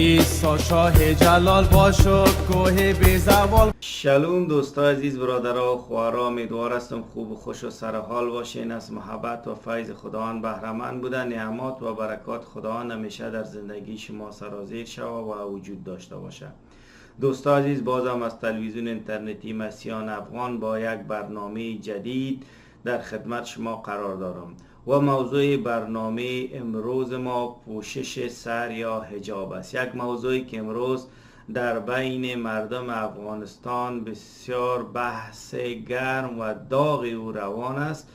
ایسا شاه جلال باشد کوه بی زوال. شلوم دوستا عزیز، برادرها و خواهرها، امیدوار هستم خوب و خوش و سرحال باشین. از محبت و فیض خداوند بهره‌مند بودن. نعمات و برکات خداوند همیشه در زندگی شما سرازیر شود و وجود داشته باشه. دوستا عزیز، بازم از تلویزیون اینترنتی مسیحیان افغان با یک برنامه جدید در خدمت شما قرار دارم و موضوع برنامه امروز ما پوشش سر یا حجاب است. یک موضوعی که امروز در بین مردم افغانستان بسیار بحث گرم و داغ او روان است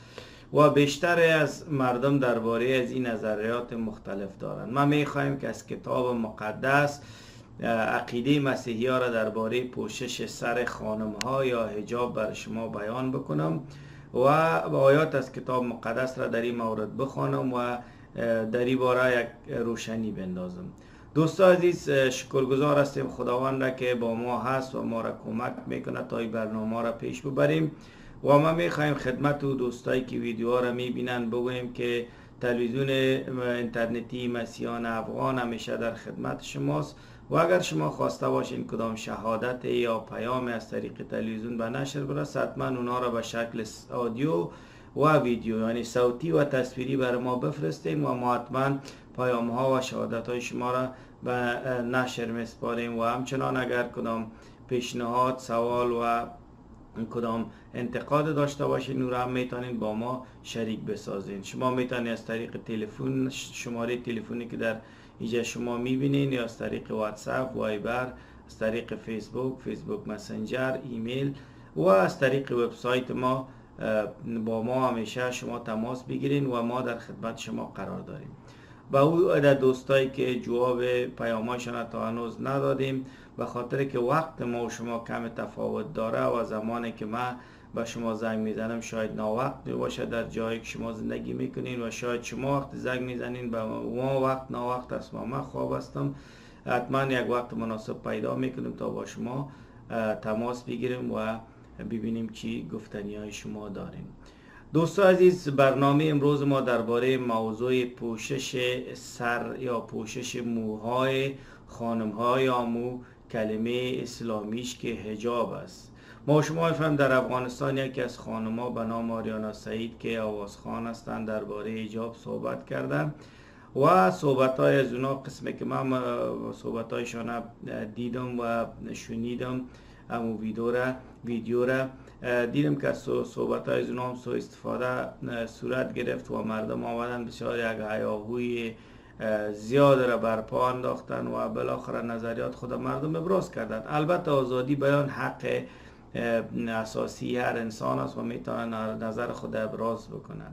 و بیشتر از مردم درباره از این نظریات مختلف دارند. ما می‌خواهیم که از کتاب مقدس عقیده مسیحی ها را درباره پوشش سر خانم ها یا حجاب بر شما بیان بکنم و آیات از کتاب مقدس را در این مورد بخوانم و در این باره یک روشنی بندازم. دوستان عزیز، شکرگزار هستیم خداوند را که با ما هست و ما را کمک میکنه تا این برنامه را پیش ببریم و ما میخوایم خدمت دوستایی که ویدیوها را میبینن بگوییم که تلویزیون اینترنتی مسیحیان افغان همیشه در خدمت شماست و اگر شما خواسته باشین کدام شهادت یا پیام از طریق تلویزیون به نشر برسه، حتما اونا را به شکل آدیو و ویدیو یعنی صوتی و تصویری برای ما بفرستین و ما حتما پیام ها و شهادت های شما را به نشر میسپاریم و همچنان اگر کدام پیشنهاد، سوال و کدام انتقاد داشته باشین او را هم میتونین با ما شریک بسازین. شما میتونین از طریق تلفن، شماره تلفنی که در اینجا شما میبینین، یا از طریق واتساپ، وایبر، از طریق فیسبوک مسنجر، ایمیل و از طریق وبسایت ما با ما همیشه شما تماس بگیرین و ما در خدمت شما قرار داریم. با او عدد دوستایی که جواب پیاماشون تا هنوز ندادیم به خاطر که وقت ما و شما کم تفاوت داره و زمانی که ما به شما زنگ میزنم شاید ناوقت باشه در جایی که شما زندگی میکنین و شاید شما وقت زنگ میزنین به ما وقت ناوقت است و من خواب هستم. حتما یک وقت مناسب پیدا میکنیم تا با شما تماس بگیریم و ببینیم چی گفتنی های شما داریم. دوستان عزیز، برنامه امروز ما درباره موضوع پوشش سر یا پوشش موهای خانم ها یا مو کلمه اسلامیش که حجاب است. ما شما می‌فهمیم در افغانستان یکی از خانم ها به نام آریانا سعید که آوازخوان هستند درباره حجاب صحبت کردن و صحبت های از اونا قسمی که من صحبت هایشان دیدم و شنیدم، امو ویدیو را دیدم که صحبت های از اونا هم سوء استفاده صورت گرفت و مردم آمدن بسیار یک هیاهوی زیاد را برپا انداختن و بالاخره نظریات خود مردم ابراز کردند. البته آزادی بیان حق اساسی هر انسان است و میتونن نظر خود ابراز بکنن،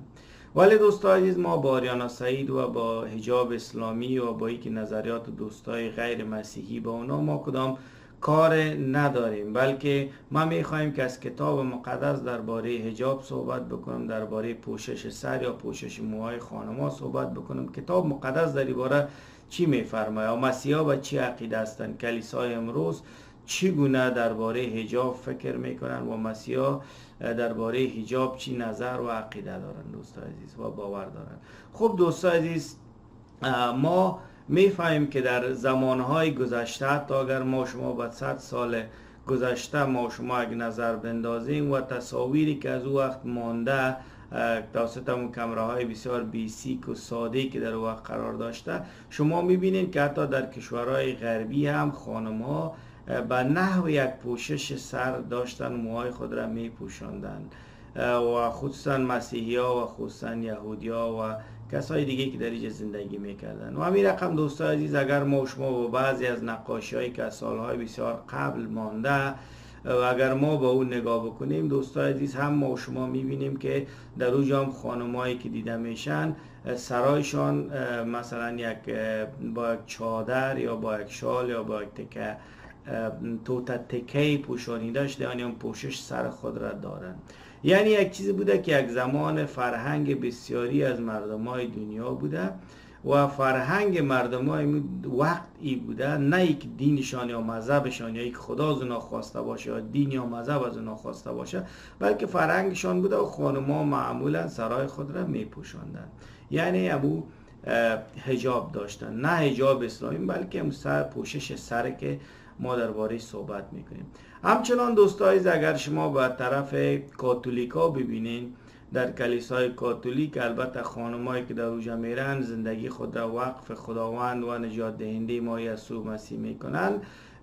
ولی دوستان عزیز، ما با آریانا سعید و با حجاب اسلامی و با اینکه نظریات دوستای غیر مسیحی با اونا ما کدام کار نداریم، بلکه ما میخوایم که از کتاب مقدس درباره حجاب صحبت بکنم، درباره پوشش سر یا پوشش موهای خانم‌ها صحبت بکنم. کتاب مقدس در این باره چی میفرماید و مسیحا به چی عقیده هستند؟ کلیسای امروز چگونه درباره حجاب فکر میکنن و مسیحا درباره حجاب چی نظر و عقیده دارن دوستان عزیز و باور دارن؟ خب دوستان عزیز، ما میفهمیم که در زمانهای گذشته تا اگر ما شما به 100 سال گذشته ما شما یک نظر بندازیم و تصاویری که از او وقت مانده توسط همون کامراهای بسیار بیسیک و ساده که در وقت قرار داشته، شما میبینید که حتی در کشورهای غربی هم خانم ها به نحو یک پوشش سر داشتن موهای خود را میپوشاندند و خصوصا مسیحی ها و خصوصا یهودی ها و کسای دیگه که در اینجا زندگی میکردن. و همین رقم دوستان عزیز، اگر ما شما با بعضی از نقاشی هایی که از سالهای بسیار قبل مانده و اگر ما با اون نگاه بکنیم دوستان عزیز، هم ما شما میبینیم که در اونجا هم خانمایی که دیده میشن سرایشان مثلا با یک چادر یا با یک شال یا با یک تکه تکهی پوشانیده شده، یعنی اون پوشش سر خود را دارن. یعنی یک چیزی بوده که یک زمان فرهنگ بسیاری از مردمای دنیا بوده و فرهنگ مردمای وقتی بوده، نه یک دینشان یا مذهبشان یا یک خدا از اونا خواسته باشه یا دین یا مذهب از اونا خواسته باشه، بلکه فرهنگشان بوده و خانم‌ها معمولا سرای خود را میپوشاندن. یعنی ابو حجاب داشتن، نه حجاب اسلامی بلکه پوشش سر که ما درباره صحبت میکنیم. همچنان دوستان عزیز اگر شما به طرف کاتولیکا ببینین، در کلیسای کاتولیک البته خانمایی که در اوجا میرن زندگی خود را وقف خداوند و نجات دهنده ما یسوع مسیح میکنن،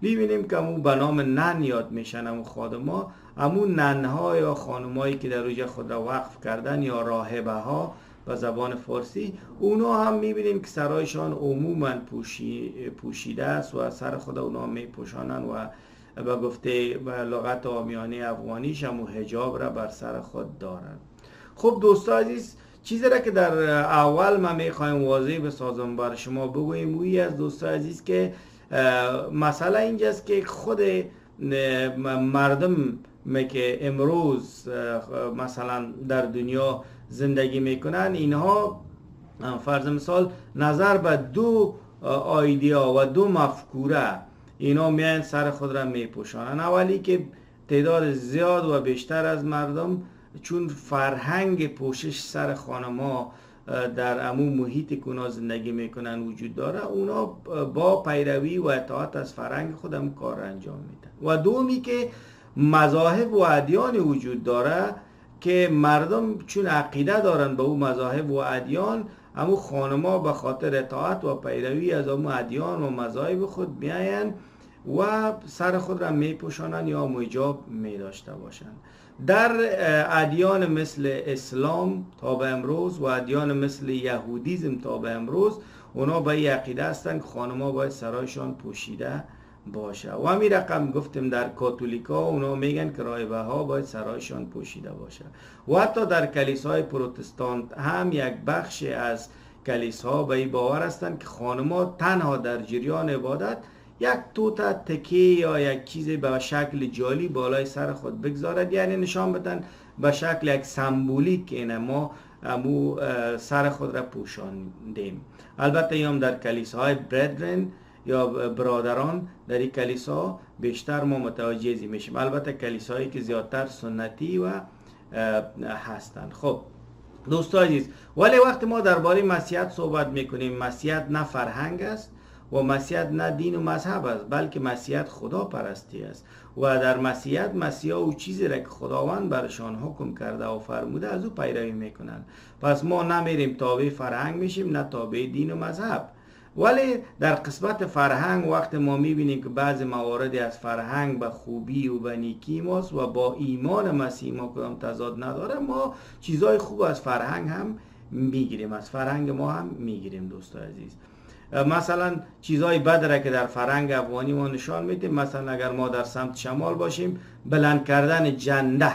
میبینیم که امون به نام نن یاد میشن. امون خادما، امون ننها یا خانمایی که در اوجا خود را وقف کردن یا راهبه ها به زبان فارسی، اونا هم میبینیم که سرایشان عموما پوشیده است و سر خود اونا میپوشانن و به گفته به لغت عامیانه افغانیش هم حجاب را بر سر خود دارند. خب دوستان عزیز، چیزی را که در اول ما میخوایم واضح بسازم بر شما بگویم اوی از دوستان عزیز که مسئله اینجاست که خود مردم که امروز مثلا در دنیا زندگی میکنن، اینها فرض مثال نظر به دو ایدیا و دو مفکوره اینا میان سر خود را میپوشانن. اولی که تعداد زیاد و بیشتر از مردم چون فرهنگ پوشش سر خانما در عموم محیط که اونا زندگی میکنن وجود داره، اونا با پیروی و اطاعت از فرهنگ خودم کار انجام میدن. و دومی که مذاهب و ادیان وجود داره که مردم چون عقیده دارن به اون مذاهب و ادیان، اما خانما به خاطر اطاعت و پیروی از اون ادیان و مذاهب خود میاین و سر خود را میپوشانن یا حجاب میداشته باشن. در ادیان مثل اسلام تا به امروز و ادیان مثل یهودیزم تا به امروز، اونا به این عقیده هستن که خانما باید سرایشان پوشیده باشه. و همین رقم گفتیم در کاتولیکا اونا میگن که راهبه ها باید سرایشان پوشیده باشه. و حتی در کلیسای پروتستان هم یک بخش از کلیساها به این باور هستند که خانما تنها در جریان عبادت یک توتا تکه یا یک چیزی به شکل جالی بالای سر خود بگذارد، یعنی نشان بدن به شکل یک سمبولیک که ما سر خود را پوشاندیم. البته هم در کلیساهای بردرن یا برادران در این کلیسا بیشتر ما متوجه میشیم، البته کلیسایی که زیادتر سنتی و هستند. خب دوستان عزیز، ولی وقتی ما درباره مسیحیت صحبت میکنیم، مسیحیت نه فرهنگ است و مسیحیت نه دین و مذهب است، بلکه مسیحیت خدا پرستی است. و در مسیحیت مسیحا او چیزی را که خداوند برشان حکم کرده و فرموده از او پیروی میکنن. پس ما نمیریم تابع فرهنگ میشیم، نه تابع دین و مذهب. ولی در قسمت فرهنگ وقت ما میبینیم که بعض مواردی از فرهنگ به خوبی و به نیکی ماست و با ایمان مسیح ما کدام تضاد نداره، ما چیزای خوب از فرهنگ هم میگیریم، از فرهنگ ما هم میگیریم. دوستان عزیز، مثلا چیزای بد را که در فرهنگ افغانی ما نشان میدیم، مثلا اگر ما در سمت شمال باشیم، بلند کردن جنده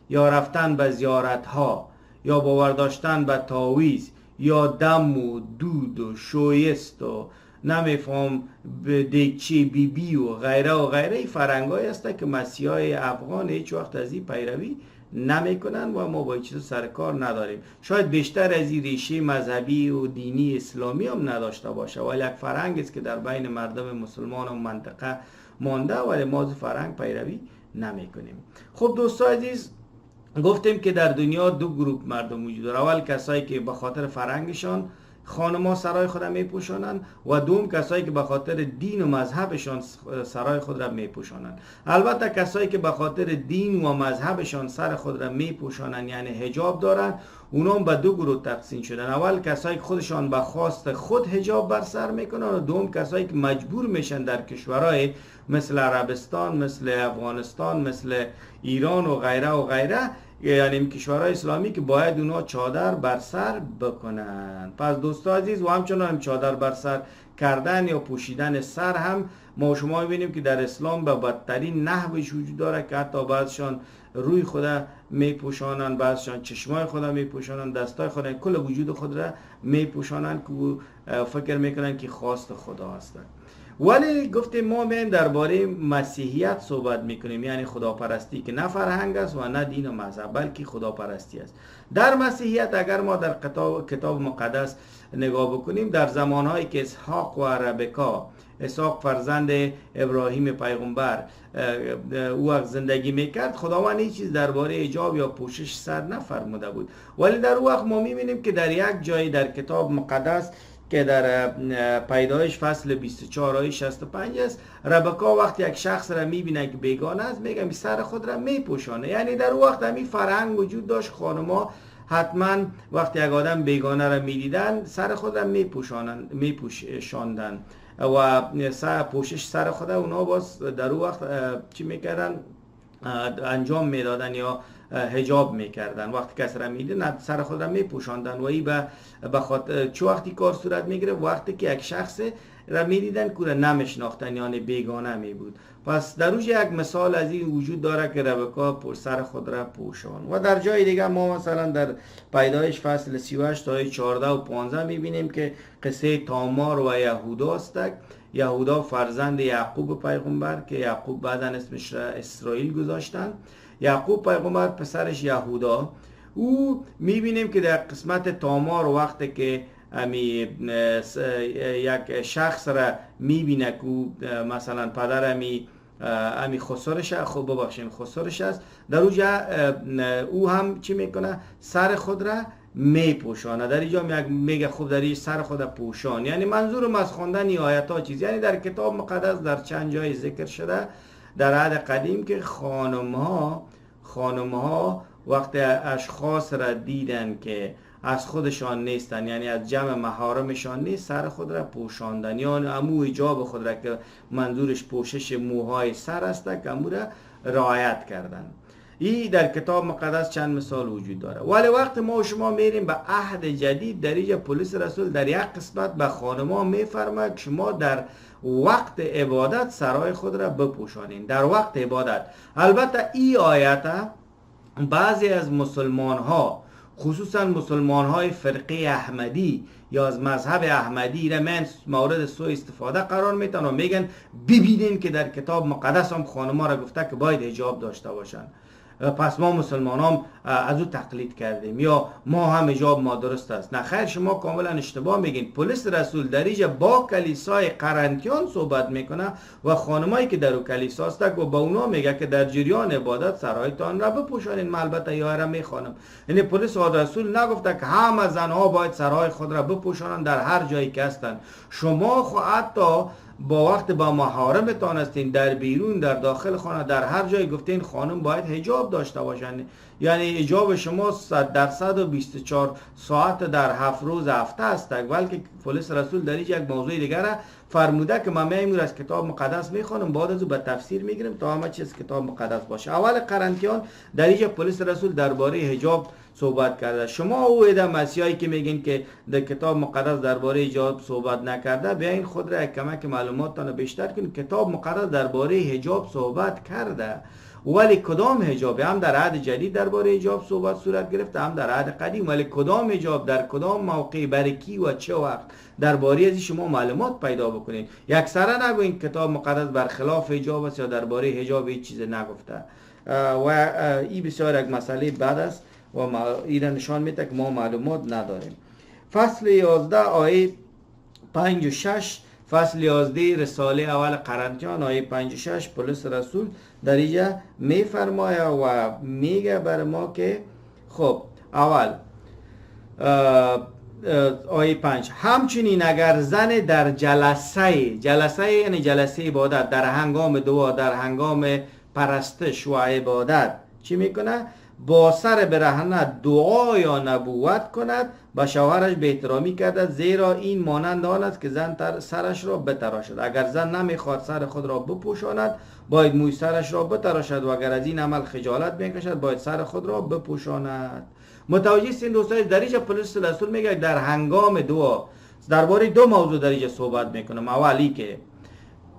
یا رفتن به زیارت ها یا باور داشتن به تعویض یا دم و دود و شویست و نمیفهم دیگچی بی بی و غیره و غیره، این فرهنگایی هسته که مسیحای افغان هیچ وقت از این پیروی نمیکنن و ما با این چیز سر کار نداریم. شاید بیشتر از این ریشه مذهبی و دینی اسلامی هم نداشته باشه، ولی یک فرهنگ است که در بین مردم مسلمان و منطقه مانده، ولی ما از فرهنگ پیروی نمیکنیم. خب دوستان عزیز، گفتیم که در دنیا دو گروه مردم وجود داره. اول کسایی که به خاطر فرهنگشان خانما سرای خود را میپوشانند و دوم کسایی که به خاطر دین و مذهبشان سرای خود را میپوشانند. البته کسایی که به خاطر دین و مذهبشان سر خود را میپوشانند یعنی حجاب دارند، اونا به دو گروه تقسیم شدن. اول کسایی که خودشان به خواست خود حجاب بر سر میکنن و دوم کسایی که مجبور میشن در کشورهای مثل عربستان، مثل افغانستان، مثل ایران و غیره و غیره، یعنی کشورهای اسلامی که باید اونا چادر بر سر بکنن. پس دوستان عزیز، و همچنان چادر بر سر کردن یا پوشیدن سر هم ما شما میبینیم که در اسلام به بدترین نحوش وجود داره که حتی بعضشان روی خود میپوشانن، بعضشان چشمای خود میپوشانن، دستای خود، کل وجود خود را میپوشانن که فکر میکنن که خواست خدا هستن. ولی گفتیم ما میایم درباره مسیحیت صحبت میکنیم، یعنی خداپرستی که نه فرهنگ است و نه دین و مذهب بلکه خداپرستی است. در مسیحیت اگر ما در کتاب مقدس نگاه بکنیم، در زمانهایی که اسحاق و ربکا، اسحاق فرزند ابراهیم پیغمبر، او وقت زندگی میکرد، خداوند هیچ چیز درباره حجاب یا پوشش سر نفرموده بود. ولی در او وقت ما میبینیم که در یک جای در کتاب مقدس که در پیدایش فصل 24 آیه 65 است، ربکا وقتی یک شخص را میبینه که بیگانه است، میگه سر خود را میپوشانه. یعنی در او وقت همین فرهنگ وجود داشت، خانم‌ها حتما وقتی یک آدم بیگانه را میدیدن سر خود را میپوشاندن و پوشش سر خود اونا باز در اون وقت چی میکردن؟ انجام میدادن یا حجاب میکردن. وقتی کسی را میدیدن سر خود را میپوشاندن و این به خاطر چه وقتی کار صورت میگیره؟ وقتی که یک شخص را میدیدن که را نمیشناختن، یعنی بیگانه می بود. پس در اوج یک مثال از این وجود داره که ربکا سر خود را پوشان. و در جای دیگه ما مثلا در پیدایش فصل 38 تا 14 و 15 میبینیم که قصه تامار و یهودا است. یهودا فرزند یعقوب پیغمبر که یعقوب بعداً اسمش را اسرائیل گذاشتن. یعقوب پیغمبر پسرش یهودا، او میبینیم که در قسمت تامار وقتی که یک شخص را میبینه که مثلا پدر خسرش، خب ببخشیم خسرش است، در اوجا او هم چی میکنه؟ سر خود را میپوشانه. در اینجا میگه خوب در این سر خود پوشان. یعنی منظورم از خواندن این آیات ها چیز، یعنی در کتاب مقدس در چند جای ذکر شده در عهد قدیم که خانم ها وقتی اشخاص را دیدن که از خودشان نیستن، یعنی از جمع محارمشان نیست، سر خود را پوشاندن، یعنی امو حجاب خود را که منظورش پوشش موهای سر است که امو را رعایت کردن. این در کتاب مقدس چند مثال وجود داره. ولی وقت ما و شما میریم به عهد جدید، در اینجا پولس رسول در یک قسمت به خانم‌ها میفرماید که شما در وقت عبادت سرای خود را بپوشانید. در وقت عبادت. البته این آیت بعضی از مسلمان ها، خصوصا مسلمان های فرقه احمدی یا از مذهب احمدی را من مورد سوء استفاده قرار میتن و میگن ببینین که در کتاب مقدس هم خانم‌ها را گفته که باید حجاب داشته باشن، پس ما مسلمان هم از او تقلید کردیم یا ما هم حجاب ما درست است. نه خیر، شما کاملا اشتباه میگین. پولس رسول در اینجا با کلیسای قرنتیان صحبت میکنه و خانمایی که در او کلیسا هستند و با اونا میگه که در جریان عبادت سرایتان را بپوشانید. من البته یا را میخوانم، یعنی پولس رسول نگفته که همه زنها باید سرای خود را بپوشانند در هر جایی که هستند. شما خو حتی با وقت با محارمتان هستین، در بیرون، در داخل خانه، در هر جای گفتین خانم باید حجاب داشته باشن. یعنی حجاب شما 100% و 24 ساعت در 7 روز هفته است. بلکه پولس رسول در یک موضوع دیگر فرموده که من میمور از کتاب مقدس میخوانم، بعد از او به تفسیر میگیرم تا همه چیز کتاب مقدس باشه. اول قرنتیان در اینجا پولس رسول درباره حجاب صحبت کرده. شما او ایده مسیحایی که میگین که در کتاب مقدس درباره حجاب صحبت نکرده، بیاین خود را کمک معلوماتتان بیشتر کنید. کتاب مقدس درباره حجاب صحبت کرده، ولی کدام حجاب؟ هم در عهد جدید درباره حجاب صورت گرفته، هم در عهد قدیم. ولی کدام حجاب در کدام موقع برای کی و چه وقت درباره از شما معلومات پیدا بکنید. یکسره نگوین کتاب مقدس برخلاف حجاب است یا درباره حجاب هیچ چیز نگفته. و این بسیار یک مسئله بد است و این نشان میده که ما معلومات نداریم. فصل 11 آیه 5 و 6، فصل 11 رساله اول قرنتیان آیه 5 و 6، پولس رسول در اینجا میفرماید و میگه بر ما که خب اول آیه 5، همچنین اگر زن در جلسه یعنی جلسه عبادت، در هنگام دعا، در هنگام پرستش و عبادت چی میکنه؟ با سر برهنه دعا یا نبوت کند، به شوهرش به احترامی کرده، زیرا این مانند آن است که زن سرش را بتراشد. اگر زن نمیخواد سر خود را بپوشاند، باید موی سرش را بتراشد و اگر از این عمل خجالت میکشد، باید سر خود را بپوشاند. متوجه این دوستان، در اینجا پولس رسول میگه در هنگام دعا درباره دو موضوع در اینجا صحبت میکنم. اولی که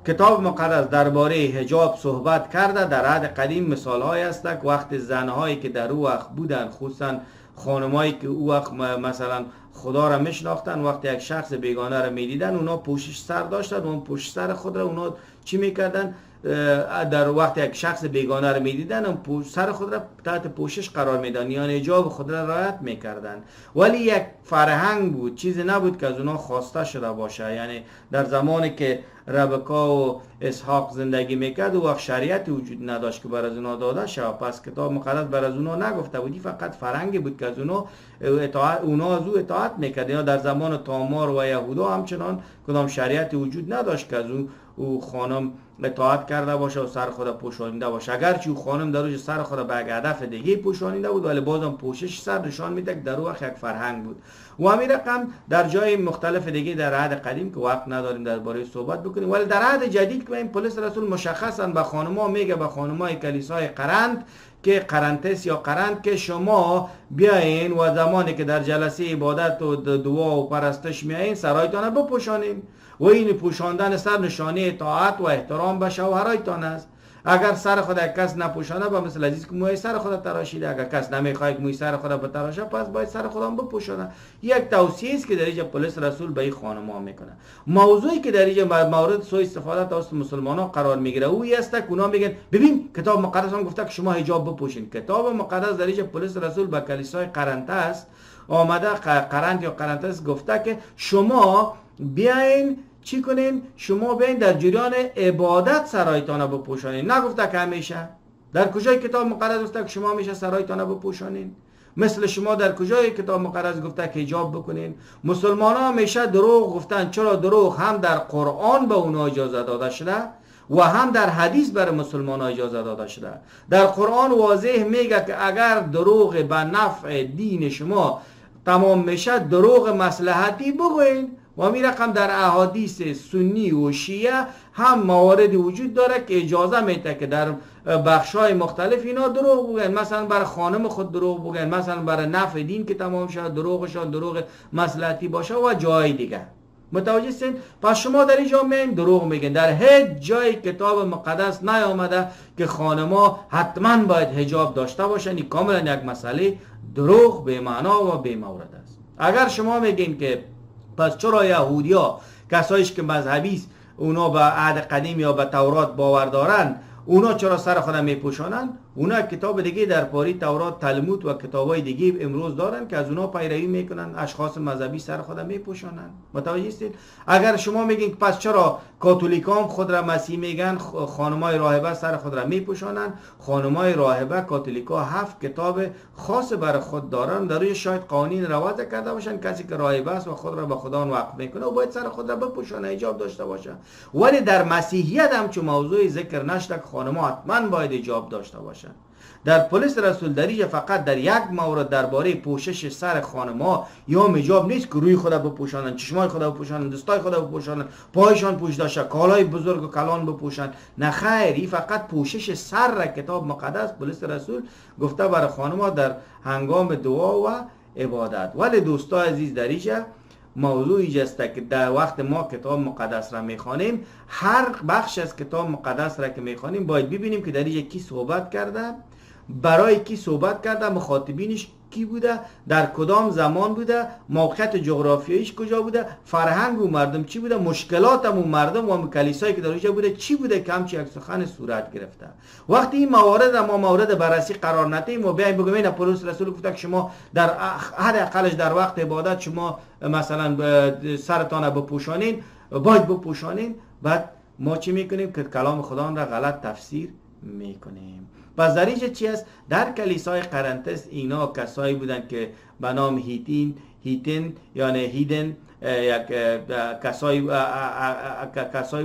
کتاب مقدس درباره حجاب صحبت کرده. در عهد قدیم مثال‌هایی است که وقت زن‌هایی که در او وقت بودن، خصوصا خانمایی که او وقت مثلا خدا را میشناختن، وقتی یک شخص بیگانه را میدیدن، اونا پوشش سر داشتن و اون پوشش سر خود را اونا چی میکردن؟ در وقت یک شخص بیگانه رو میدیدن سر خود را تحت پوشش قرار میدن، یعنی حجاب خود را رعایت میکردن. ولی یک فرهنگ بود، چیزی نبود که از اونا خواسته شده باشه. یعنی در زمانی که ربکا و اسحاق زندگی میکرد و وقت شریعتی وجود نداشت که بر از اونا داده شد، پس کتاب مقدس بر از اونا نگفته بودی، فقط فرهنگی بود که از اونا از او اطاعت میکرد. یا در زمان تامار و یهودا همچنان کدام شریعتی وجود نداشت که از او خانم اطاعت کرده باشه و سر خود پوشانیده باشه. اگرچه او خانم در روز سر خود به یک هدف دیگه پوشانیده بود، ولی بازم پوشش سر نشان میده که در اون وقت یک فرهنگ بود. و همین رقم در جای مختلف دیگه در عهد قدیم که وقت نداریم درباره صحبت بکنیم، ولی در عهد جدید که این پولس رسول مشخصا به خانم‌ها میگه، به خانم‌های کلیسای قرنت که قرنتس یا قرنت، که شما بیاین و زمانی که در جلسه عبادت و دعا و پرستش میایین سرایتان بپوشانین و این پوشاندن سر نشانه اطاعت و احترام به شوهرایتان است. اگر سر خود یک کس نپوشانه با مثل عزیز که موی سر خود تراشیده، اگر کس نمیخواد که موی سر خود بتراشه پس باید سر خودم بپوشانه. یک توصیه است که در اینجا پولس رسول به این خانم‌ها میکنه. موضوعی که در اینجا مورد سوء استفاده توسط مسلمانان قرار میگیره او است که اونا میگن ببین کتاب مقدس هم گفته که شما حجاب بپوشین. کتاب مقدس در اینجا پولس رسول به کلیسای قرنته است آمده، قرنت یا قرنتس گفته که شما بیاین چی کنین؟ شما بیاین در جریان عبادت سرایتان بپوشانین. نگفته که همیشه. در کجای کتاب مقدس گفته که شما همیشه سرایتان بپوشانین؟ مثل شما در کجای کتاب مقدس گفته که حجاب بکنین؟ مسلمان ها همیشه دروغ گفتن. چرا دروغ؟ هم در قرآن به اونا اجازه داده شده و هم در حدیث بر مسلمان ها اجازه داده شده. در قرآن واضح میگه که اگر دروغ به نفع دین شما تمام میشه، دروغ مصلحتی بگوین. و همین رقم در احادیث سنی و شیعه هم مواردی وجود داره که اجازه میده که در بخشای مختلف اینا دروغ بگن. مثلا برای خانم خود دروغ بگن، مثلا برای نفع دین که تمام شد دروغشان دروغ مصلحتی باشه و جای دیگه. متوجه هستین؟ پس شما در اینجا میین دروغ میگن. در هیچ جای کتاب مقدس نیامده که خانما حتما باید حجاب داشته باشن. این کاملا یک مسئله دروغ به معنا و به مورد است. اگر شما میگین که پس چرا یهودیا کسایش که مذهبی است اونا به عهد قدیم یا به تورات باور دارن اونا چرا سر خودم میپوشانن؟ اونا کتاب دیگه در پاری تورات، تلمود و کتابای دیگه امروز دارن که از اونا پیروی میکنن، اشخاص مذهبی سر خودم میپوشانن. متوجه هستید؟ اگر شما میگین پس چرا کاتولیکام خود را مسیح میگن خانمای راهبه سر خود را میپوشانن؟ خانمای راهبه کاتولیکا 7 کتاب خاص برای خود دارن، در روی شاید قوانین را وضع کرده باشن کسی که راهبه است و خود را به خدا وقف میکنه و باید سر خود را بپوشانه، حجاب داشته باشه. ولی در مسیحیت هم چون موضوع ذکر نشده که خانم‌ها حتما باید حجاب داشته باشن. در پولس رسول دریجه فقط در یک مورد درباره پوشش سر خانم‌ها یا حجاب نیست که روی خود بپوشانن، چشمای خود بپوشانن، دستای خود بپوشانن، پایشان پوشیده شه، کالای بزرگ و کلان بپوشن. نه خیر، این فقط پوشش سر را کتاب مقدس پولس رسول گفته برای خانم‌ها در هنگام دعا و عبادت. ولی دوستان عزیز دریجه موضوعی است که در وقت ما کتاب مقدس را میخوانیم، هر بخش از کتاب مقدس را که میخوانیم باید ببینیم که در اینجا کی صحبت کرده، برای کی صحبت کرده، مخاطبینش کی بوده، در کدام زمان بوده، موقعیت جغرافیاییش کجا بوده، فرهنگ و مردم چی بوده، مشکلات و مردم و کلیسایی که در اونجا بوده چی بوده که همچی یک سخن صورت گرفته. وقتی این موارد ما مورد بررسی قرار ندیم و بیایم بگیم این پولس رسول گفته که شما در حداقلش در وقت عبادت شما مثلا سرتان بپوشانین، باید بپوشانین، بعد ما چی میکنیم که کلام خدا را غلط تفسیر میکنیم. پس در اینجا چی است؟ در کلیسای قرنتس اینا کسایی بودن که به نام هیتن یعنی هیدن، یک کسایی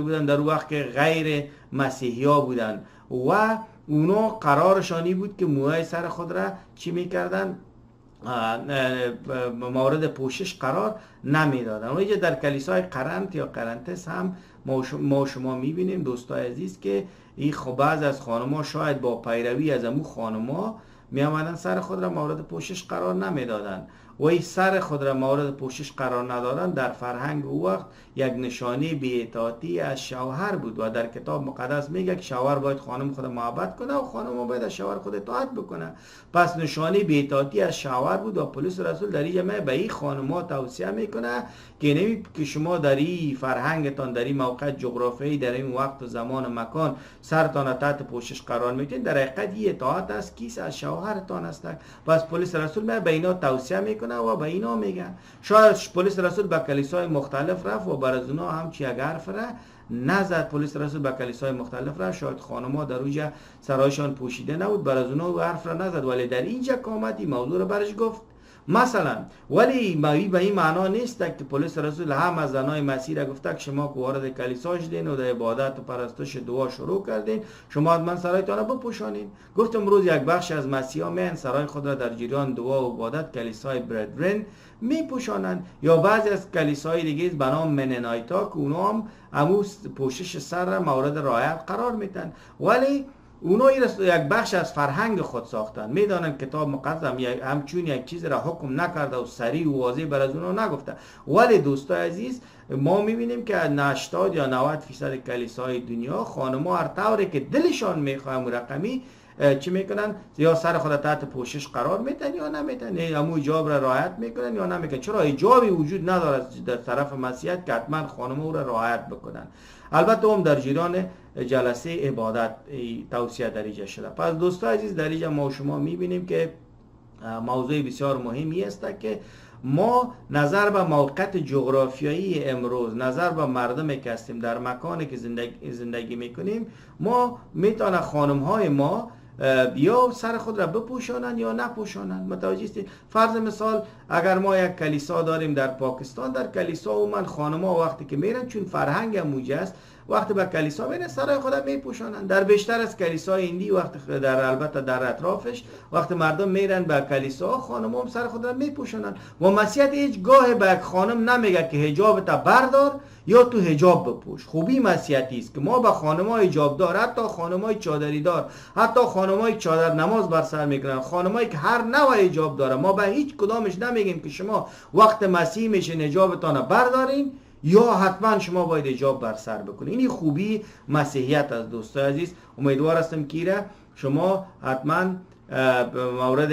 بودن در وقت که غیر مسیحی ها بودن و اونا قرارشانی بود که موهای سر خود را چی میکردن؟ مورد پوشش قرار نمیدادن. و اینجا در کلیسای قرنت یا قرنتس هم ما شما میبینیم دوستای عزیز که این بعض از خانم‌ها شاید با پیروی از امو خانم‌ها می آمدن سر خود را مورد پوشش قرار نمیدادن. و این سر خود را مورد پوشش قرار ندادن در فرهنگ او وقت یک نشانه بی‌اطاعتی از شوهر بود و در کتاب مقدس میگه که شوهر باید خانم خود محبت کنه و خانم باید از شوهر خود اطاعت بکنه. پس نشانه بی‌اطاعتی از شوهر بود و پولس رسول در اینجا به این خانم‌ها توصیه میکنه که نمی که شما در این فرهنگتان، در این موقع جغرافیایی، در این وقت و زمان و مکان سرتان تحت پوشش قرار میتین، در حقیقت این اطاعت است کیس از شوهرتان است. پس پولس رسول به اینا توصیه میکنه و به اینا میگه. شاید پولس رسول به کلیسای مختلف رفت و بر از اونا هم چی اگر حرف را نزد. پولس رسول به کلیسای مختلف رفت، شاید خانم‌ها در اونجا سرایشان پوشیده نبود، بر از اونا حرف را نزد، ولی در اینجا کامت این موضوع را برش گفت مثلا. ولی به این معنا نیست که پولس رسول هم از زنای مسیح را گفته که شما که وارد کلیسا شدین و در عبادت و پرستش دعا شروع کردین شما حتما سرایتان را بپوشانین. گفتم امروز یک بخش از مسیحا میان سرای خود را در جریان دعا و عبادت کلیسای بردرن میپوشانند، یا بعضی از کلیسای دیگه به نام مننایتا که اونا هم پوشش سر را مورد رعایت قرار میدن، ولی اونا یک بخش از فرهنگ خود ساختن. میدانن کتاب مقدس همچون یک چیز را حکم نکرده و سریع و واضح بر از اونا نگفته. ولی دوستای عزیز، ما میبینیم که 80 یا 90% کلیسای دنیا خانم‌ها هر طوری که دلشان میخواه رقمی چی میکنن، یا سر خود تحت پوشش قرار میتن یا نمیتن، همون حجاب را رعایت میکنن یا نمیکنن. چرا حجابی وجود نداره در طرف مسیحیت که حتما خانم او را رعایت بکنن. البته هم در جریان جلسه عبادت توصیه در اینجا شده. پس دوستان عزیز، در اینجا ما و شما میبینیم که موضوع بسیار مهمی است که ما نظر به موقعیت جغرافیایی امروز، نظر به مردمی که هستیم در مکانی که زندگی میکنیم، ما میتونه خانم های ما یا سر خود را بپوشانند یا نپوشانند. متوجه هستید؟ فرض مثال اگر ما یک کلیسا داریم در پاکستان، در کلیسا عموما خانم‌ها وقتی که میرن، چون فرهنگ موجه است، وقتی به کلیسا میرن سرای خود میپوشانند. در بیشتر از کلیسای هندی وقتی البته در اطرافش وقتی مردم میرن به کلیسا، خانم‌ها هم سر خود را میپوشانند. و مسیحیت هیچ گاه به یک خانم نمیگه که حجابت بردار یا تو حجاب بپوش. خوبی مسیحیتی است که ما به خانم‌های حجاب دار، حتی خانم‌های چادری دار، حتی خانم‌های چادر نماز بر سر میکنن، خانم‌هایی که هر نوع حجاب داره، ما به هیچ کدامش نمیگیم که شما وقت مسیح میشه حجابتان بردارین یا حتما شما باید حجاب بر سر بکنین. این خوبی مسیحیت از دوستان عزیز. امیدوار هستم که شما حتما مورد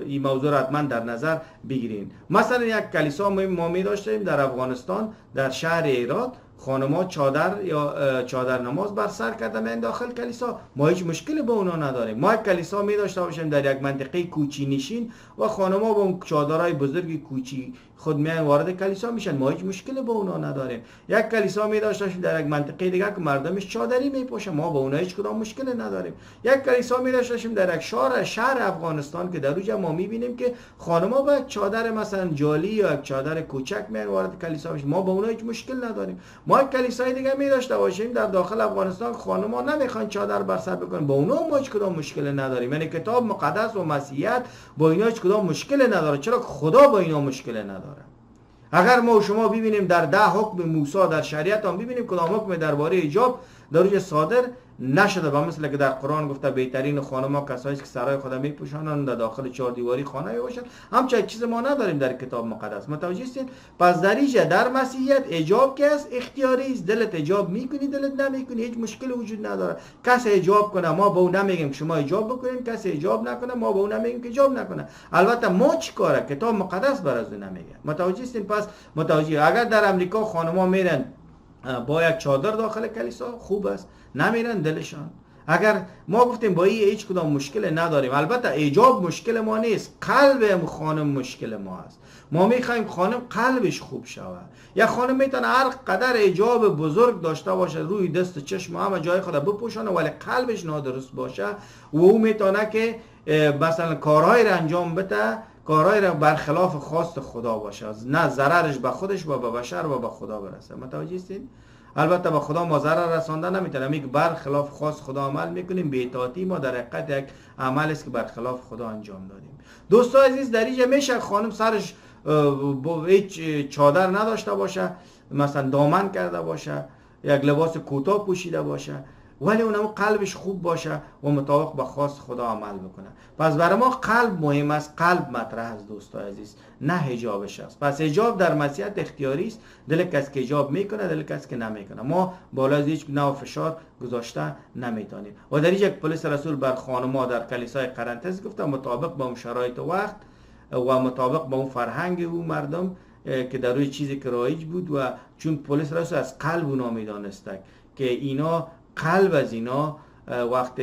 این موضوع را حتما در نظر بگیرین. مثلا یک کلیسا ما می داشتیم در افغانستان، در شهر هرات، خانم‌ها چادر یا چادر نماز بر سر کردن داخل کلیسا، ما هیچ مشکلی با اونا نداریم. ما یک کلیسا می داشته باشیم در یک منطقه کوچی نشین و خانم‌ها با اون چادرای بزرگ کوچی خود میان وارد کلیسا میشن، ما هیچ مشکلی با اونا نداریم. یک کلیسا می داشته باشیم در یک منطقه دیگه که مردمش چادری میپوشن، ما با اونا هیچ کدام مشکلی نداریم. یک کلیسا می داشته باشیم در یک شهر افغانستان که در اونجا ما میبینیم که خانم‌ها با چادر مثلا جالی یا یک چادر کوچک میان وارد کلیسا میشن، ما با اونا هیچ مشکل نداریم. ما یک کلیسای دیگه می داشته باشیم در داخل افغانستان، خانم‌ها نمیخوان چادر بر سر بکنن، با اونا ما هیچ کدام مشکل نداریم. یعنی کتاب مقدس و مسیحیت با اینا هیچ کدام مشکل نداره. چرا؟ خدا با اینا مشکل نداره. اگر ما و شما ببینیم در 10 حکم موسی در شریعت هم ببینیم کدام حکم درباره حجاب در اونجا صادر نشده، و مثل که در قرآن گفته بهترین خانم‌ها کسایی که سرای خود میپوشانند در داخل 4 دیواری خانه باشند، همچنین چیز ما نداریم در کتاب مقدس. متوجه هستین؟ پس در اینجا در مسیحیت حجاب که است اختیاری است. دلت حجاب میکنی، دلت نمیکنی، هیچ مشکلی وجود نداره. کسی حجاب کنه ما به اون نمیگیم شما حجاب بکنین، کسی حجاب نکنه ما به اون نمیگیم که حجاب نکنه. البته ما چیکاره؟ کتاب مقدس بر از اون نمیگه. متوجه هستین؟ پس متوجه، اگر در امریکا خانم‌ها میرن با یک چادر داخل کلیسا خوب است، نمیرن دلشان. اگر ما گفتیم با این هیچ کدام مشکل نداریم. البته حجاب مشکل ما نیست، قلب خانم مشکل ما است. ما میخوایم خانم قلبش خوب شود. یا خانم میتونه هر قدر حجاب بزرگ داشته باشه، روی دست چشم همه جای خود بپوشانه، ولی قلبش نادرست باشه و او میتونه که مثلا کارهای را انجام بده، کارهای را برخلاف خواست خدا باشه، نه ضررش به خودش و به بشر و به خدا برسه. متوجه هستین؟ البته به خدا ما ضرر رسانده نمیتونیم. میگه برخلاف خواست خدا عمل میکنیم، بی‌اطاعتی ما در حقیقت یک عمل است که برخلاف خدا انجام دادیم. دوستان عزیز، در اینجا میشه خانم سرش هیچ چادر نداشته باشه، مثلا دامن کرده باشه، یک لباس کوتاه پوشیده باشه، ولی اونم قلبش خوب باشه و مطابق به خواست خدا عمل بکنه. پس برای ما قلب مهم است، قلب مطرح است دوستای عزیز، نه حجاب شخص. پس حجاب در مسیحیت اختیاری است، دل کسی که حجاب میکنه، دل کسی که نمیکنه. ما بالا از هیچ نوع فشار گذاشته نمیتونیم. و در یک پلیس رسول بر خانم‌ها در کلیسای قرنطس گفته مطابق با اون شرایط وقت و مطابق با اون فرهنگ او مردم که در روی چیزی که رایج بود، و چون پلیس رسول از قلب اونا میدانسته که اینا قلب از اینا وقت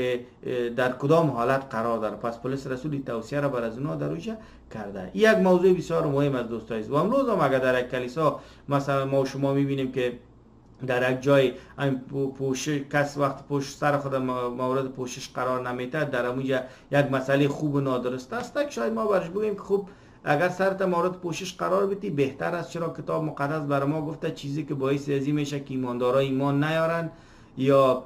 در کدام حالت قرار داره، پس پلیس رسول توصیه را بر از اونا در روی کرده. یک موضوع بسیار مهم است دوستای عزیز. و امروز هم اگر در یک کلیسا مثلا ما و شما میبینیم که در یک جای پوشش کس وقت پشت سر خود مورد پوشش قرار نمیده، در اونجا یک مسئله خوب و نادرست است، که شاید ما برش بگیم که خب اگر سرت مورد پوشش قرار بدی بهتر است، چرا کتاب مقدس برای ما گفته چیزی که باعث ازی میشه که ایماندارا ایمان نیارن یا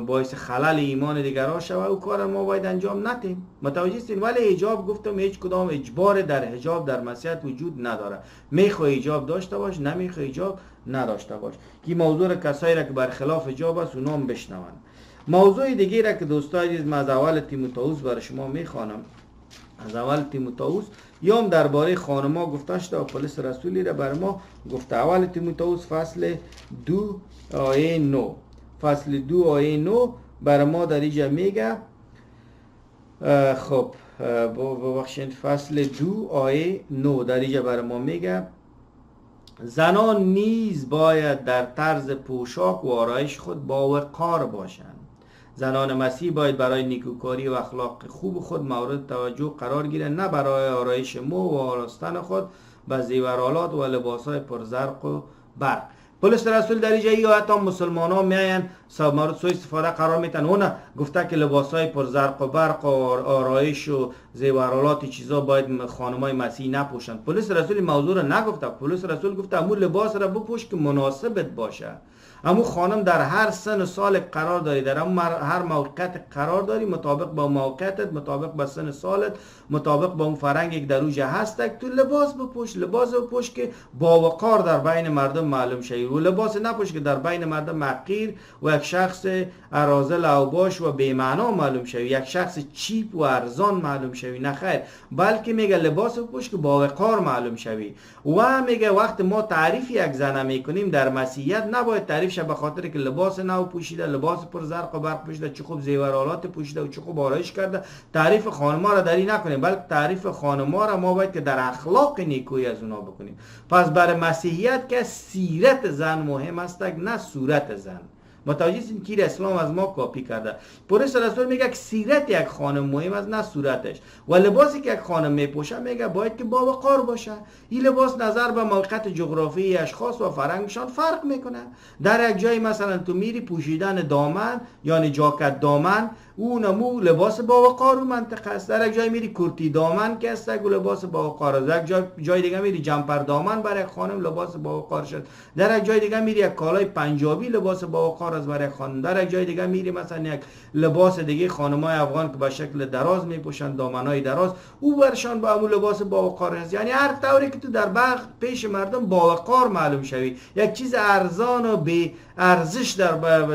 باعث خلل ایمان دیگران شوه، او کار ما باید انجام ندیم. متوجه هستین؟ ولی حجاب گفتم هیچ کدام اجبار در حجاب در مسیحیت وجود نداره. میخوای حجاب داشته باش، نمیخوای حجاب نداشته باش. که موضوع کسایی را که برخلاف حجاب است اونام بشنون. موضوع دیگه را که دوستای عزیز از اول تیموتائوس برای شما میخوانم، از اول تیموتائوس یوم درباره خانما گفته شده و پولس رسولی را بر ما گفته. اول تیموتائوس فصل 2 آیه 9 فصل 2 آیه 9 بر ما در اینجا میگه. خب ببخشید، فصل 2 آیه 9 در اینجا بر ما میگه زنان نیز باید در طرز پوشاک و آرایش خود باوقار باشند. زنان مسیح باید برای نیکوکاری و اخلاق خوب خود مورد توجه قرار گیرند، نه برای آرایش مو و آراستن خود به زیورالات و لباسهای پرزرق و برق. پولس رسول در اینجا یا حتی مسلمان ها میاین مورد سوء استفاده قرار میتن. اون گفته که لباسهای پرزرق و برق و آرایش و زیورالات چیزا باید خانمای مسیح نپوشند. پولس رسول موضوع را نگفته. پولس رسول گفته امو لباس را بپوش که مناسبت باشه. امو خانم در هر سن و سال قرار داری، در هر موقعیت قرار داری، مطابق با موقعیتت، مطابق با سن سالت، مطابق با اون فرهنگی که در اوجه هست، تو لباس بپوش. لباس بپوش که با وقار در بین مردم معلوم شوی، و لباس نپوش که در بین مردم محقیر و یک شخص اراذل اوباش و بی معنا معلوم شوی، یک شخص چیپ و ارزان معلوم شوی. نه خیر، بلکه میگه لباس بپوش که با وقار معلوم شوی. و میگه وقت ما تعریف یک زن میکنیم در مسیحیت نباید تعریف شه به خاطر که لباس نو پوشیده، لباس پر زرق و برق پوشیده، چه خوب زیورالات پوشیده و چه خوب آرایش کرده. تعریف خانم‌ها را دری نکنیم، بلکه تعریف خانم‌ها را ما باید که در اخلاق نیکویی از اونا بکنیم. پس برای مسیحیت که سیرت زن مهم است نه صورت زن. متوجه هستین که اسلام از ما کاپی کرده. پولس رسول میگه که سیرت یک خانم مهم است نه صورتش. و لباسی که یک خانم میپوشه میگه باید که با وقار باشه. این لباس نظر به موقعیت جغرافیایی اشخاص و فرهنگشان فرق میکنه. در یک جای مثلا تو میری پوشیدن دامن یعنی جاکت دامن، اونمو لباس با وقار و منطقه است. در یک جای میری کرتی دامن که است لباس با وقار است. در یک جای دیگه میری جمپر دامن برای خانم لباس با وقار شد. در یک جای دیگه میری یک کالای پنجابی لباس با وقار است برای خانم. در یک جای دیگه میری مثلا یک لباس دیگه خانمای افغان که به شکل دراز میپوشن، دامنای دراز، او برشان با همون لباس با وقار است. یعنی هر طوری که تو در پیش مردم با وقار معلوم شوی، یک چیز ارزان و بی ارزش در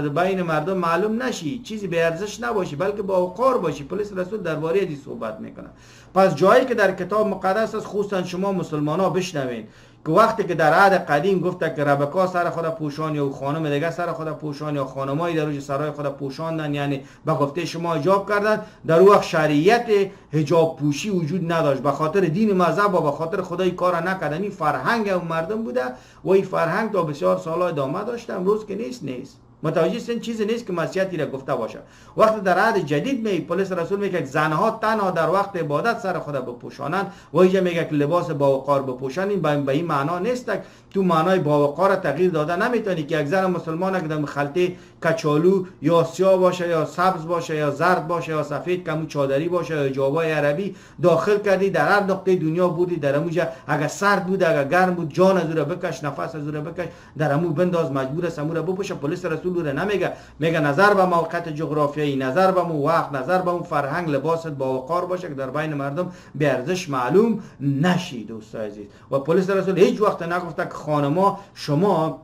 بین مردم معلوم نشی، چیزی بی ارزش نباشی بلکه با وقار باشی. پولس رسول درباره ای صحبت میکنه. پس جایی که در کتاب مقدس است، خصوصا شما مسلمان ها بشنوین که وقتی که در عهد قدیم گفته که ربکا سر خود پوشان یا خانم دیگه سر خود پوشان یا خانمای در روی سرای خود پوشاندن، یعنی به گفته شما حجاب کردن، در اون وقت شریعت حجاب پوشی وجود نداشت. به خاطر دین مذهب و به خاطر خدای کار نکردن. این فرهنگ اون مردم بوده و این فرهنگ تا بسیار سالها ادامه داشته. امروز که نیست. متوجه هستین چیزی نیست که مسیحیتی را گفته باشه. وقتی در عهد جدید می پولس رسول میگه که زنها تنها در وقت عبادت سر خود بپوشانند و اینجا میگه که لباس با وقار بپوشن. این به این معنا نیست. تو معنای با وقار تغییر داده نمیتونی که یک زن مسلمان که در خلطه کچالو یا سیاه باشه یا سبز باشه یا زرد باشه یا سفید کمو چادری باشه یا جوابای عربی داخل کردی در هر نقطه دنیا بودی، در اموجا اگر سرد بود اگر گرم بود جان از اون بکش، نفس از اون بکش، در امو بنداز، مجبور است امو را بپوشه. پولس رسول رو نمیگه، میگه نظر به موقعیت جغرافیایی، نظر به اون وقت، نظر به اون فرهنگ لباست با وقار باشه که در بین مردم به ارزش معلوم نشید دوستای عزیز. و پولس رسول هیچ وقت نگفته که خانما شما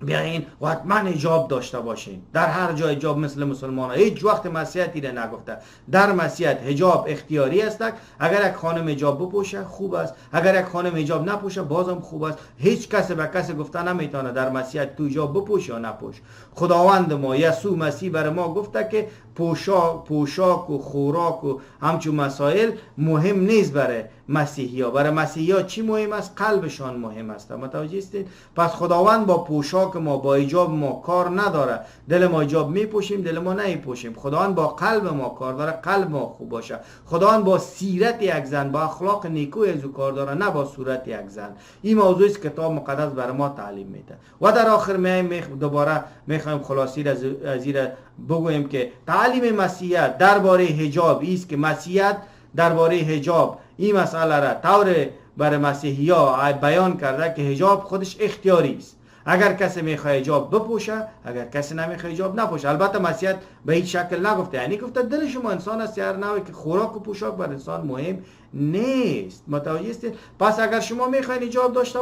بیاین و حتما حجاب داشته باشین. در هر جای حجاب مثل مسلمان ها هیچ وقت مسیحیتی را نگفته. در مسیحیت حجاب اختیاری است. اگر یک خانم حجاب بپوشه خوب است، اگر یک خانم حجاب نپوشه بازم خوب است. هیچ کس به کسی گفته نمیتونه در مسیحیت تو حجاب بپوش یا نپوش. خداوند ما یسوع مسیح بر ما گفته که پوشاک و خوراک و همچون مسائل مهم نیست برای مسیحی ها. برای مسیحی ها چی مهم است؟ قلبشان مهم است. متوجه هستید؟ پس خداوند با پوشاک ما، با حجاب ما کار نداره. دل ما حجاب میپوشیم، دل ما نمیپوشیم. خداوند با قلب ما کار داره، قلب ما خوب باشه. خداوند با سیرت یک زن، با اخلاق نیکو از او کار داره، نه با صورت یک زن. این موضوعی است که کتاب مقدس برای ما تعلیم میده. و در آخر دوباره میخوایم خلاصی از این بگویم که تعلیم مسیحیت درباره حجاب است که مسیحیت درباره حجاب این مسئله را طور برای مسیحی‌ها بیان کرده که حجاب خودش اختیاری است. اگر کسی میخواد حجاب بپوشه، اگر کسی نمیخواد حجاب نپوشه. البته مسیحیت به هیچ شکل نگفته، یعنی گفته دل شما انسان است هر نوعی که خوراک و پوشاک بر انسان مهم نیست. متوجه هستید؟ پس اگر شما میخواین حجاب داشته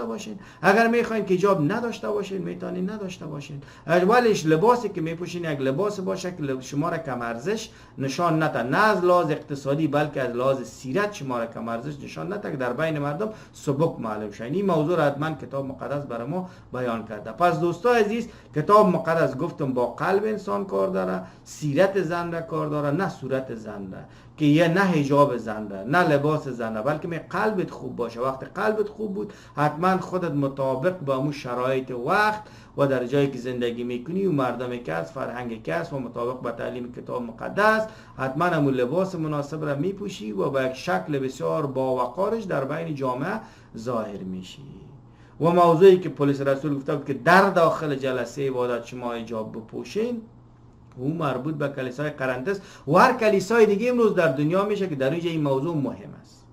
باشین، اگر میخواین که حجاب نداشته باشین میتونین نداشته باشین. ولیش لباسی که میپوشین یک لباس باشه که شما را کم ارزش نشان نده، نه از لحاظ اقتصادی بلکه از لحاظ سیرت شما را کم ارزش نشان نده که در بین مردم سبک معلوم شه. این موضوع را حتما کتاب مقدس برای ما بیان کرده. پس دوستان عزیز، کتاب مقدس گفتم با قلب انسان کار داره، سیرت زن را کار داره، نه صورت زن را، که یه نه حجاب زن را، نه لباس زن را، بلکه می قلبت خوب باشه. وقتی قلبت خوب بود حتما خودت مطابق با اون شرایط وقت و در جایی که زندگی میکنی و مردمی که هست، فرهنگی که هست و مطابق با تعلیم کتاب مقدس حتما همون لباس مناسب را میپوشی و با یک شکل بسیار باوقارش در بین جامعه ظاهر میشی. و موضوعی که پلیس رسول گفته بود که در داخل جلسه عبادت شما حجاب بپوشین، او مربوط به کلیسای قرنطس و هر کلیسای دیگه امروز در دنیا میشه که در اینجا این موضوع مهم است.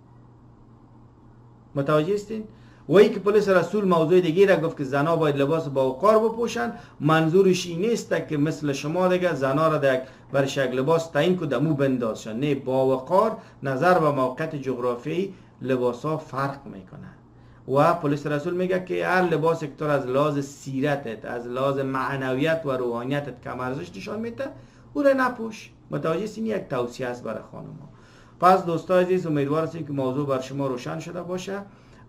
متوجه هستین؟ و ای که پلیس رسول موضوع دیگه را گفت که زنا باید لباس باوقار بپوشن، منظورش این نیست که مثل شما دیگه زنا را در برش یک لباس تعیین که دمو بندازشن. نه، باوقار نظر به موقعیت جغرافیایی لباسا فرق میکنه. و پلیس رسول میگه که هر لباس که تو از لحاظ سیرتت، از لحاظ معنویت و روحانیتت کم ارزش نشان میده، او را نپوش. متوجه هستین؟ یک توصیه است برای خانم‌ها. پس دوستان عزیز، امیدوار هستیم که موضوع بر شما روشن شده باشه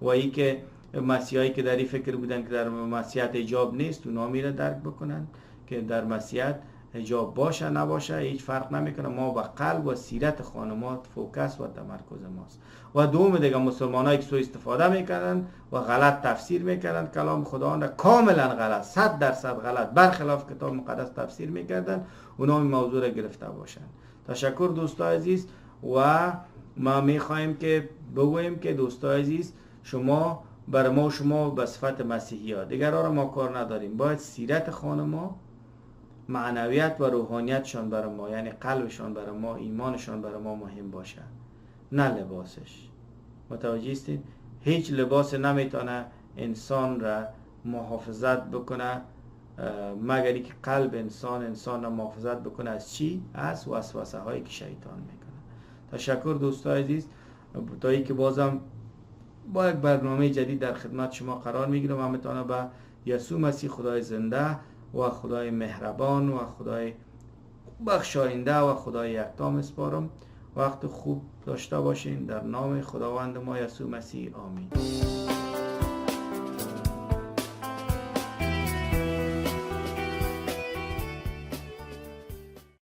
و این که مسیحایی که در این فکر بودن که در مسیحیت حجاب نیست، اونا میره درک بکنن که در مسیحیت حجاب باشه نباشه هیچ فرق نمیکنه. ما با قلب و سیرت خانمات فوکس و تمرکز ماست. و دوم دیگه مسلمانایی که سوء استفاده میکنن و غلط تفسیر میکنن کلام خداوند، کاملا غلط، 100% غلط، برخلاف کتاب مقدس تفسیر میکردن، اونا این موضوع را گرفته باشن. تشکر دوستان عزیز. و ما میخوایم که بگوییم که دوستان عزیز، شما برای ما شما به صفت مسیحی ها دیگران را ما کار نداریم. باید سیرت خانم‌ها، معنویت و روحانیتشان برای ما، یعنی قلبشان برای ما، ایمانشان برای ما مهم باشه، نه لباسش. متوجه هستید؟ هیچ لباس نمیتونه انسان را محافظت بکنه مگر اینکه قلب انسان را محافظت بکنه از چی؟ از وسوسه هایی که شیطان میکنه. تشکر دوستان عزیز. تا اینکه بازم با یک برنامه جدید در خدمت شما قرار میگیرم. همتون به یسوع مسیح خدای زنده و خدای مهربان و خدای بخشاینده و خدای یکتا میسپارم. وقت خوب داشته باشین. در نام خداوند ما یسوع مسیح، آمین.